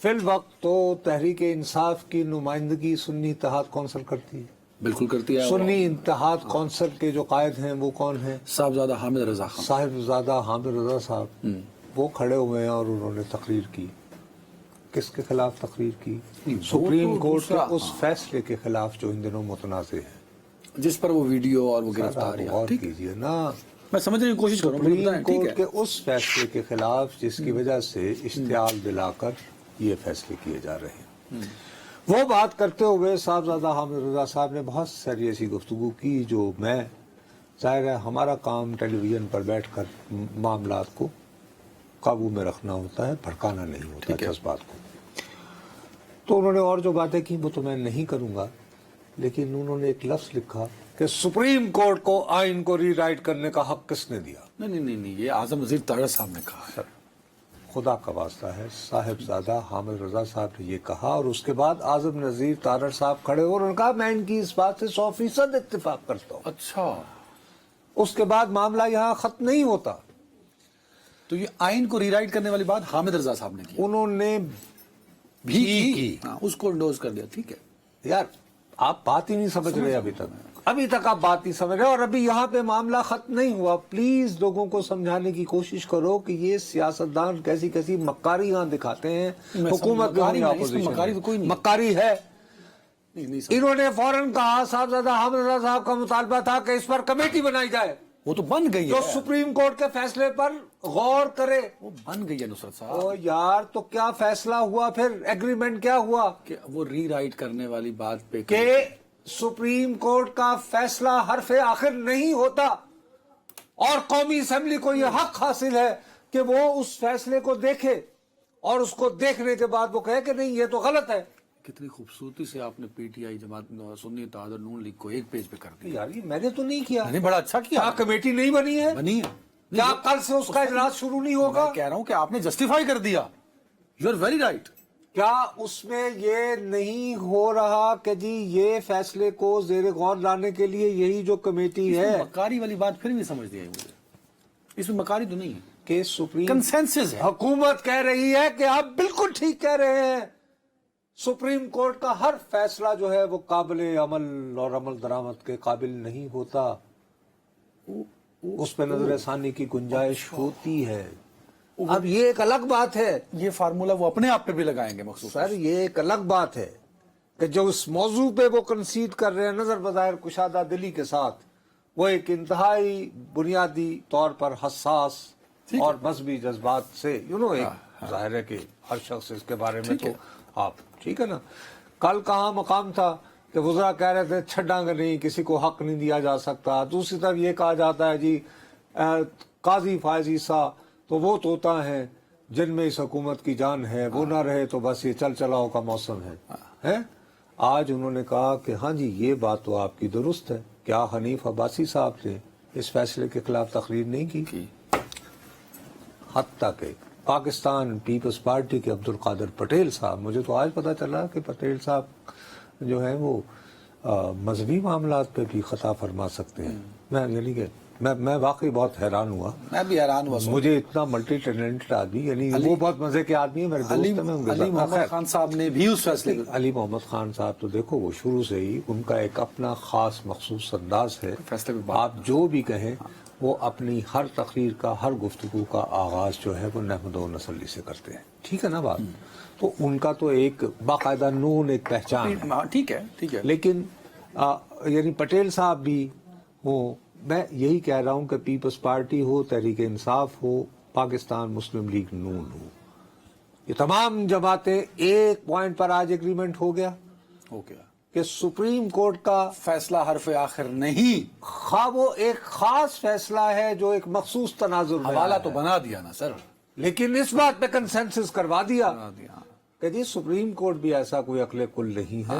فی الوقت تو تحریک انصاف کی نمائندگی سنی اتحاد کونسل کرتی ہے. بالکل کرتی ہے. سنی اتحاد کونسل کے جو قائد ہیں وہ کون ہیں؟ صاحبزادہ حامد رضا خان. صاحبزادہ حامد رضا صاحب. وہ کھڑے ہوئے ہیں اور انہوں نے تقریر کی. کس کے خلاف تقریر کی؟ سپریم کورٹ کے اس فیصلے کے خلاف جو ان دنوں متنازع ہے، جس پر وہ ویڈیو اور وہ گرفتاری. غور کیجیے نا. میں سمجھنے کی کوشش کروں. سپریم کورٹ کے اس فیصلے کے خلاف جس کی وجہ سے اشتعال دلا کر یہ فیصلے کیے جا رہے ہیں. وہ بات کرتے ہوئے صاحبزادہ حامد رضا صاحب نے بہت ساری ایسی گفتگو کی جو میں ظاہر ہے ہمارا کام ٹیلی ویژن پر بیٹھ کر معاملات کو قابو میں رکھنا ہوتا ہے، بھڑکانا نہیں ہوتا جذبات کو. تو انہوں نے اور جو باتیں کی وہ تو میں نہیں کروں گا، لیکن انہوں نے ایک لفظ لکھا کہ سپریم کورٹ کو آئین کو ری رائٹ کرنے کا حق کس نے دیا؟ نہیں، یہ اعظم نذیر تارڑ صاحب نے کہا ہے. خدا کا واسطہ ہے، صاحبزادہ حامد رضا صاحب نے یہ کہا، اور اس کے بعد اعظم نذیر تارڑ صاحب کھڑے اور انہوں نے کہا میں ان کی اس بات سے 100% اتفاق کرتا ہوں. اچھا، اس کے بعد معاملہ یہاں ختم نہیں ہوتا. تو یہ آئین کو ری رائٹ کرنے والی بات حامد رضا صاحب نے کی. انہوں نے بھی کی. اس کو انڈوز کر دیا. ٹھیک ہے یار، آپ بات ہی نہیں سمجھ رہے ابھی تک آپ بات نہیں سمجھ رہے، اور ابھی یہاں پہ معاملہ ختم نہیں ہوا. پلیز لوگوں کو سمجھانے کی کوشش کرو کہ یہ سیاستدان کیسی کیسی مکاری یہاں دکھاتے ہیں. حکومت مکاری ہے. انہوں نے فوراً کہا، صاحبزادہ حامد رضا صاحب کا مطالبہ تھا کہ اس پر کمیٹی بنائی جائے وہ تو بن گئی جو ہے، سپریم کورٹ کے فیصلے پر غور کرے. وہ بن گئی ہے نصرت صاحب. او یار، تو کیا فیصلہ ہوا پھر؟ ایگریمنٹ کیا ہوا کہ وہ ری رائٹ کرنے والی بات پہ کہ سپریم کورٹ کا فیصلہ حرف آخر نہیں ہوتا، اور قومی اسمبلی کو یہ حق حاصل ہے کہ وہ اس فیصلے کو دیکھے اور اس کو دیکھنے کے بعد وہ کہے کہ نہیں یہ تو غلط ہے. کتنی خوبصورتی سے آپ نے پی ٹی آئی جماعت سنی اتحاد اور نون لیگ کو ایک پیج پہ کر دیا. یار، یہ میں نے تو نہیں کیا. نہیں، بڑا اچھا کیا. کیا کمیٹی نہیں بنی ہے؟ بنی ہے. کیا کل سے اس کا اجلاس شروع نہیں ہوگا؟ میں کہہ رہا ہوں کہ آپ نے جسٹیفائی کر دیا. You are very right. کیا اس میں یہ نہیں ہو رہا کہ جی یہ فیصلے کو زیر غور لانے کے لیے یہی جو کمیٹی ہے؟ مکاری والی بات پھر نہیں سمجھ دیا مجھے. اس میں مکاری تو نہیں ہے کہ سپریم کنسنسس ہے. حکومت کہہ رہی ہے کہ آپ بالکل ٹھیک کہہ رہے ہیں، سپریم کورٹ کا ہر فیصلہ جو ہے وہ قابل عمل اور عمل درآمد کے قابل نہیں ہوتا، اس پہ نظر ثانی کی گنجائش ہوتی ہے. اب یہ ایک الگ بات ہے. یہ فارمولا وہ اپنے آپ پہ بھی لگائیں گے مخصوص. سر، یہ ایک الگ بات ہے کہ جو اس موضوع پہ وہ کنسیڈ کر رہے ہیں نظر بظاہر کشادہ دلی کے ساتھ، وہ ایک انتہائی بنیادی طور پر حساس اور مذہبی جذبات سے ایک ظاہر ہے کہ ہر شخص اس کے بارے میں تو آپ ٹھیک ہے نا. کل کہاں مقام تھا کہ وزراء کہہ رہے تھے چھڈاں گے نہیں، کسی کو حق نہیں دیا جا سکتا. دوسری طرف یہ کہا جاتا ہے جی قاضی فائز عیسیٰ تو وہ طوطا ہیں جن میں اس حکومت کی جان ہے، وہ نہ رہے تو بس یہ چل چلاؤ کا موسم ہے. آج انہوں نے کہا کہ ہاں جی یہ بات تو آپ کی درست ہے. کیا حنیف عباسی صاحب نے اس فیصلے کے خلاف تقریر نہیں کی؟ حتیٰ کہ پاکستان پیپلز پارٹی کے عبد القادر پٹیل صاحب، مجھے تو آج پتا چلا کہ پٹیل صاحب جو ہیں وہ مذہبی معاملات پہ بھی خطا فرما سکتے ہیں. میں واقعی بہت حیران ہوا. میں بھی حیران ہوا. مجھے اتنا ملٹی ٹیلنٹڈ آدمی، یعنی وہ بہت مزے کے آدمی ہیں، میرے دوست ہیں. علی محمد خان صاحب نے بھی اس فیصلے علی محمد خان صاحب تو دیکھو وہ شروع سے ہی ان کا ایک اپنا خاص مخصوص انداز ہے. آپ جو بھی کہیں وہ اپنی ہر تقریر کا، ہر گفتگو کا آغاز جو ہے وہ نحمد و نصلی سے کرتے ہیں. ٹھیک ہے نا بات؟ تو ان کا تو ایک باقاعدہ نون ایک پہچان ہے. ٹھیک ہے. لیکن یعنی پٹیل صاحب بھی ہوں، میں یہی کہہ رہا ہوں کہ پیپلز پارٹی ہو، تحریک انصاف ہو، پاکستان مسلم لیگ نون ہو، یہ تمام جماعتیں ایک پوائنٹ پر آج ایگریمنٹ ہو گیا کہ سپریم کورٹ کا فیصلہ حرف آخر نہیں، خواہ وہ ایک خاص فیصلہ ہے جو ایک مخصوص تناظر میں حوالہ تو بنا دیا نا سر، لیکن اس بات پہ کنسنسس کروا دیا کہ جی سپریم کورٹ بھی ایسا کوئی عقل کل نہیں ہے